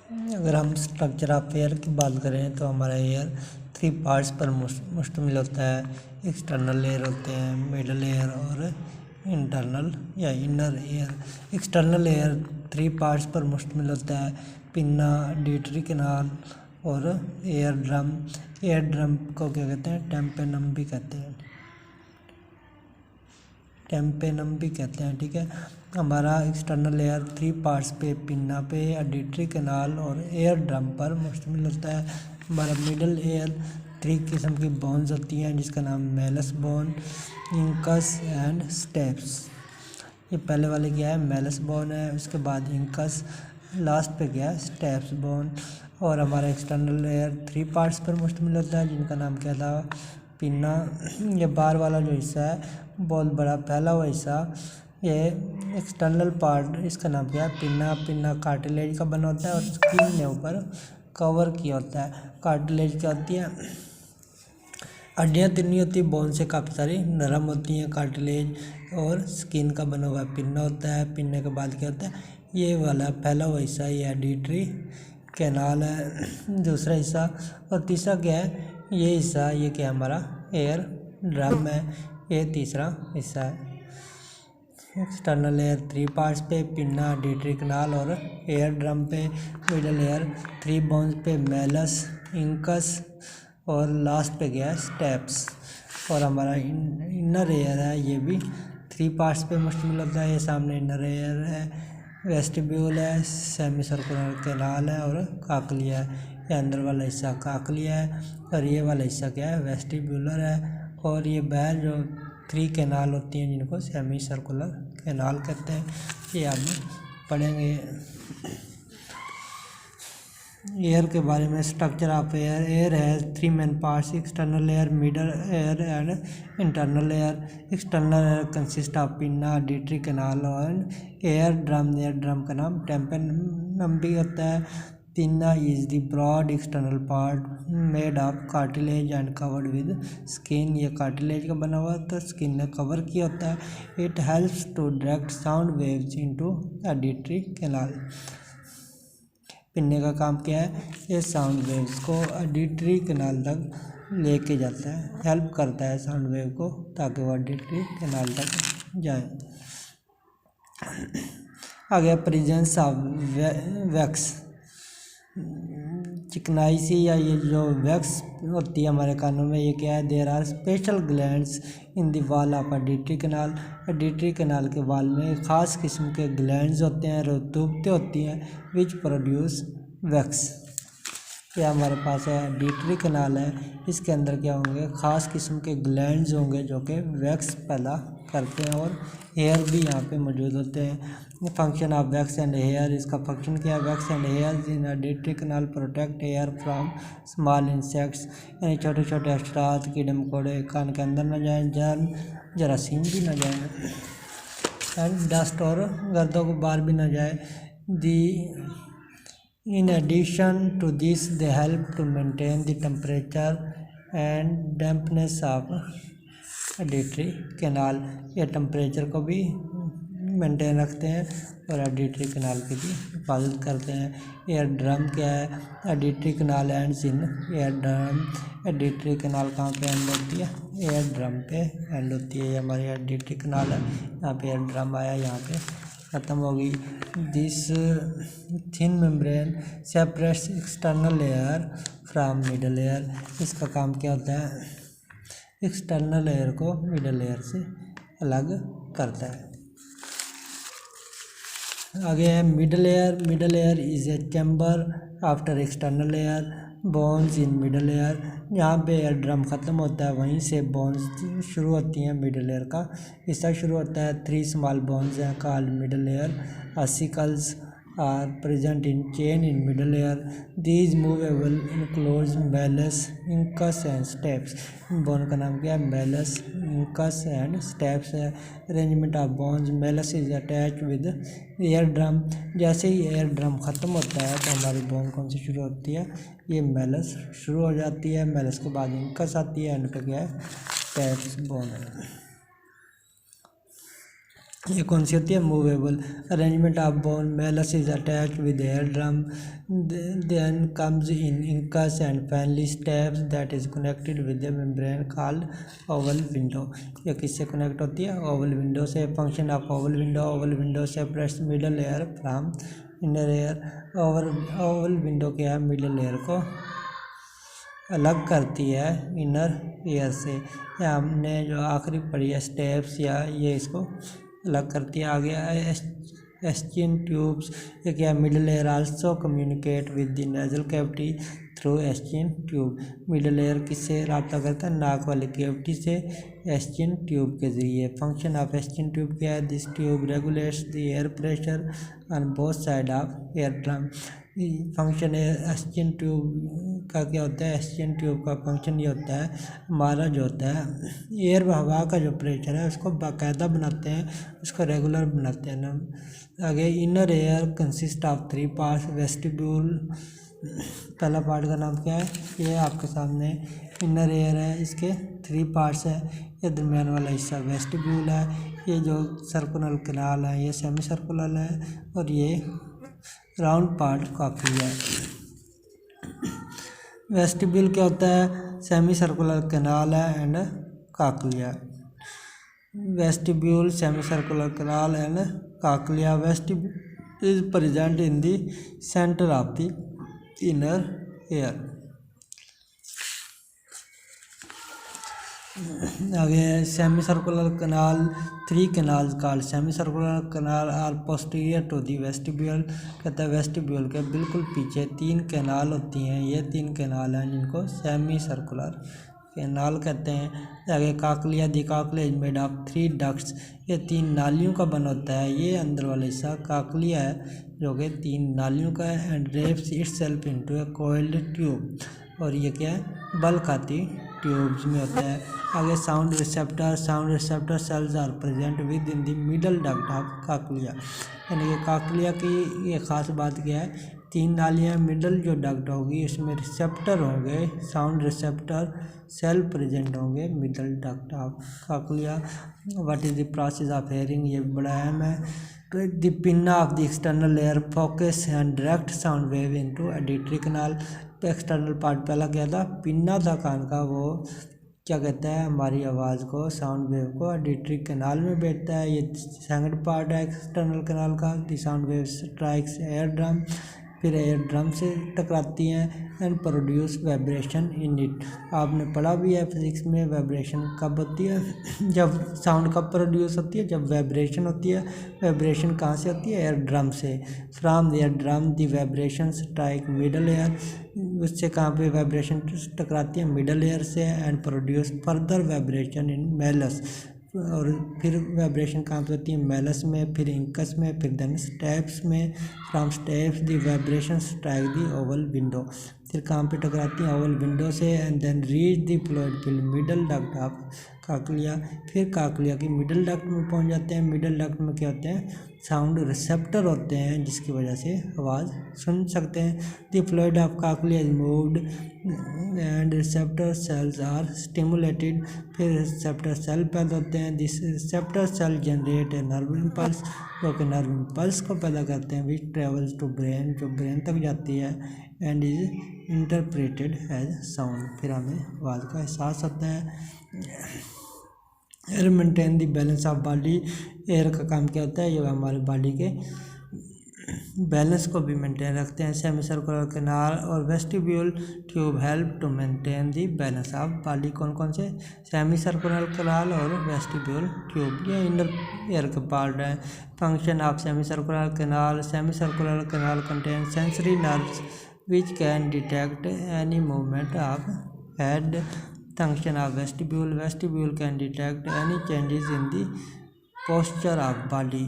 अगर हम structure of air की बात करें तो हमारा एयर 3 पार्ट्स पर मुश्तमिल होता है। एक्सटर्नल एयर होते हैं, मिडल एयर और इंटरनल या inner air. External air 3 parts पर मुश्तमिल होता है, पिन्ना, ऑडिटरी कैनाल और एयर ड्रम। एयर ड्रम को क्या कहते हैं? टेम्पेनम भी कहते हैं, ठीक है। हमारा एक्सटर्नल एयर 3 पार्ट्स पे, पिन्ना पे, ऑडिटरी कैनाल और एयर ड्रम पर मुश्तमिल होता है। हमारा मिडल एयर 3 किस्म की बोन्स होती हैं, जिसका नाम Malus bone, incus and steps. ये पहले वाले क्या है? मेलस बोन है, उसके बाद इंकस, लास्ट पे क्या है? Steps bone. और हमारा एक्सटर्नल एयर 3 पार्ट्स पर मुश्तमिल होता है, जिनका नाम क्या था? पिन्ना। ये बाहर वाला जो हिस्सा है, बहुत बड़ा फैला हुआ हिस्सा, ये एक्सटर्नल पार्ट, इसका नाम क्या है? पिन्ना। पिन्ना कार्टिलेज का बना होता है और स्किन ने ऊपर कवर किया होता है। कार्टिलेज क्या होती है? हड्डियाँ तिन्नी होती है, बोन से काफ़ी सारी नरम होती हैं। कार्टिलेज और स्किन का बना हुआ पिन्ना होता है। पिन्ने के बाद क्या होता है? ये वाला फैला हुआ हिस्सा, ये ऑडिटरी कैनाल है, दूसरा हिस्सा। और तीसरा क्या है? ये हिस्सा, ये क्या है? हमारा एयर ड्रम है, ये तीसरा हिस्सा है। एक्सटर्नल एयर 3 पार्ट्स पे, पिन्ना, ऑडिटरी कैनाल और एयर ड्रम पे। मिडल एयर 3 बोन्स पे, मेलस, इंकस और लास्ट पे गया स्टेप्स। और हमारा इनर एयर है, ये भी 3 पार्ट्स पे मुश्तमिल होता है। ये सामने इनर एयर है, वेस्टिब्यूल है, सेमी सर्कुलर कैनाल है और काकलिया है। ये अंदर वाला हिस्सा काकलिया है और ये वाला हिस्सा क्या है? वेस्टिब्यूलर है। और ये बाहर जो 3 कैनाल होती हैं, जिनको सेमी सर्कुलर कैनाल कहते हैं, ये आप पढ़ेंगे। एयर के बारे में, structure of ear. Ear has 3 main parts: external ear, middle ear and internal ear. External ear consist of pinna, auditory canal and ear drum. Ear drum का नाम टेम्पेनम भी होता है। Pinna is the broad external part made of cartilage and covered with skin. ये cartilage का बना हुआ होता है, स्किन ने कवर किया होता है। It helps to direct sound waves into auditory canal. पिन्ने का काम क्या है? ये साउंड वेव्स को ऑडिटरी कैनाल तक लेके जाता है, हेल्प करता है साउंड वेव को, ताकि वो ऑडिटरी कैनाल तक जाए। आ गया प्रेजेंस ऑफ वैक्स। चिकनाई सी, या ये जो वैक्स होती है हमारे कानों में, ये क्या है? There are special glands in the wall of auditory canal. Auditory canal के वॉल में ख़ास किस्म के ग्लैंड्स होते हैं, रतूबतें होती हैं, विच प्रोड्यूस वैक्स। यह हमारे पास है ऑडिटरी कैनाल है, इसके अंदर क्या होंगे? ख़ास किस्म के ग्लैंड्स होंगे जो कि वैक्स पैदा करते हैं, और हेयर भी यहाँ पे मौजूद होते हैं। Function of wax and hair. इसका फंक्शन क्या है? Wax and hair in auditory canal protect hair from small insects, यानी छोटे छोटे अशरात, कीड़े मकोड़े कान के अंदर न जाएँ, जर्म जरासीम भी न जाए, एंड डस्ट और गर्दों को बाहर भी न जाए। In addition to this, they help to maintain the temperature and dampness of auditory canal. ये टेम्परेचर को भी मेंटेन रखते हैं और ऑडिटरी कैनाल की भी हिफाजत करते हैं। एयर ड्रम क्या है? Auditory canal ends in air drum. Auditory canal कहाँ पे एंड होती है? एयर ड्रम पे एंड होती है। ये हमारी ऑडिटरी कैनाल है, यहाँ पे एयर ड्रम आया, यहाँ पे ख़त्म होगी। This thin membrane separates external air from middle air. इसका काम क्या होता है? एक्सटर्नल एयर को मिडल एयर से अलग करता है। आगे है middle air. Middle air is a chamber after external air, bones in middle air. यहाँ पे एयर ड्रम ख़त्म होता है, वहीं से बोन्स शुरू होती हैं। मिडल एयर का हिस्सा शुरू होता है। 3 स्मॉल बोन्स हैं called middle ear ossicles are present in chain in middle air. These movable includes malleus, incus and stapes. Bone का नाम क्या है? malleus, incus and stapes है। arrangement of bones. malleus is attached with air drum. जैसे ही air drum ख़त्म होता है तो हमारी बोन कौन सी शुरू होती है? ये malleus शुरू हो जाती है। malleus के बाद incus आती है, एंड पे क्या है? stapes बोन है। ये कौन सी होती है? Movable. Arrangement of bone, malleus is attached with ear drum, then comes in incus and finally stapes that is connected with the membrane called oval window. ये किससे कनेक्ट होती है? ओवल विंडो से। Function of oval window, oval window separates middle ear from inner ear. Oval window क्या है? Middle air को अलग करती है इनर एयर से। या हमने जो आखिरी पढ़ी है स्टेप्स, या ये इसको अलग करती है। आगे एस्चियन ट्यूब्स, ये क्या? Middle ear also communicate with the nasal cavity through Eustachian tube. Middle ear किससे रब्ता करता है? नाक वाली कैविटी से एस्चियन ट्यूब के जरिए। फंक्शन ऑफ एस्चियन ट्यूब क्या है? This tube regulates the air pressure on both side of ear drum. Function Eustachian tube का क्या होता है? एस्चियन ट्यूब का फंक्शन ये होता है, हमारा जो होता है एयर हवा का जो प्रेशर है उसको बाकायदा बनाते हैं, उसको रेगुलर बनाते हैं ना। आगे inner air consist of 3 parts. Vestibule, पहला पार्ट का नाम क्या है? ये आपके सामने इनर एयर है, इसके 3 पार्ट्स है। ये दरमियान वाला हिस्सा वेस्टिब्यूल है, ये जो सर्कुलर कैनाल है ये सेमी सर्कुलर है, और ये राउंड पार्ट कॉक्लिया है। वेस्टिब्यूल क्या होता है? सेमी सर्कुलर कैनाल है and cochlea. Vestibule, semi circular canal and cochlea. Vestibule is present in the centre of the inner ear. आगे semi circular canal, 3 canals called semi circular canal are posterior to the vestibule. कहता है vestibule के बिल्कुल पीछे 3 canal होती हैं, ये 3 canal हैं जिनको सेमी सर्कुलर कैनाल कहते हैं। आगे काकलिया, दी काकलिया इज मेड ऑफ 3 डक्ट्स, ये 3 नालियों का बना होता है। ये अंदर वाला हिस्सा काकलिया है जो कि 3 नालियों का है। And drapes itself into A coiled tube, और ये क्या है? बल खाती ट्यूब्स में होता है। आगे sound receptor cells are present within the middle duct of cochlea. यानी कि काकलिया की ये ख़ास बात क्या है? 3 नालियाँ, मिडल जो डक्ट होगी उसमें रिसेप्टर होंगे, साउंड रिसेप्टर सेल प्रेजेंट होंगे middle duct of cochlea. What is the process of hearing? ये बड़ा अहम है। तो the pinna of the external layer focus and direct sound wave into auditory canal. तो एक्सटर्नल पार्ट पहला क्या था? पिन्ना था कान का, वो क्या कहता है? हमारी आवाज़ को, साउंड वेव को ऑडिटरी कैनाल में भेजता है। ये सेकंड पार्ट है एक्सटर्नल कैनाल का। The sound wave strikes air drum, फिर एयर ड्रम से टकराती हैं and produce vibration in it. आपने पढ़ा भी है फिजिक्स में, वाइब्रेशन कब होती है? जब साउंड कब प्रोड्यूस होती है? जब वाइब्रेशन होती है। वाइब्रेशन कहाँ से होती है? एयर ड्रम से। From air drum the vibration strike middle air, उससे कहाँ पे वाइब्रेशन टकराती है? मिडल एयर से। And produce further vibration in Malus, और फिर वाइब्रेशन कहाँ पे होती है? मेलस में, फिर इंकस में, फिर देन स्टेप्स में। From stapes the vibration strike the oval window, फिर कहाँ पे टकराती है? ओवल विंडो से। And then reach the fluid filled middle duct of cochlea, फिर काकलिया की मिडल डक्ट में पहुँच जाते हैं। मिडल डक्ट में क्या होते हैं? साउंड रिसेप्टर होते हैं जिसकी वजह से आवाज़ सुन सकते हैं। The fluid of cochlea is moved and receptor cells are stimulated, फिर रिसेप्टर सेल पैदा होते हैं। This receptor cell generate a nerve impulse, जो कि नर्व इम्पल्स को पैदा करते हैं, विच ट्रेवल्स टू ब्रेन, जो ब्रेन तक जाती है। And is interpreted as sound, फिर हमें आवाज़ का एहसास होता है। Ear maintain the balance of body, ear का काम क्या होता है? ये हमारे बॉडी के बैलेंस को भी मेंटेन रखते हैं। सेमी सर्कुलर कैनाल और vestibule tube help to maintain the balance of body. कौन कौन से? सेमी सर्कुलर कैनाल और वेस्टिब्यूल ट्यूब, ये इनर एयर के पार्ट हैं। Function of semi circular canal, semi circular canal contain sensory nerves which can detect any movement of head. Function of vestibule, vestibule can detect any changes in the posture of body.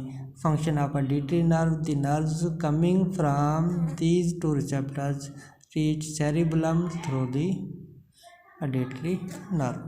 Function of auditory nerve, the nerves coming from these 2 receptors reach cerebellum through the auditory nerve.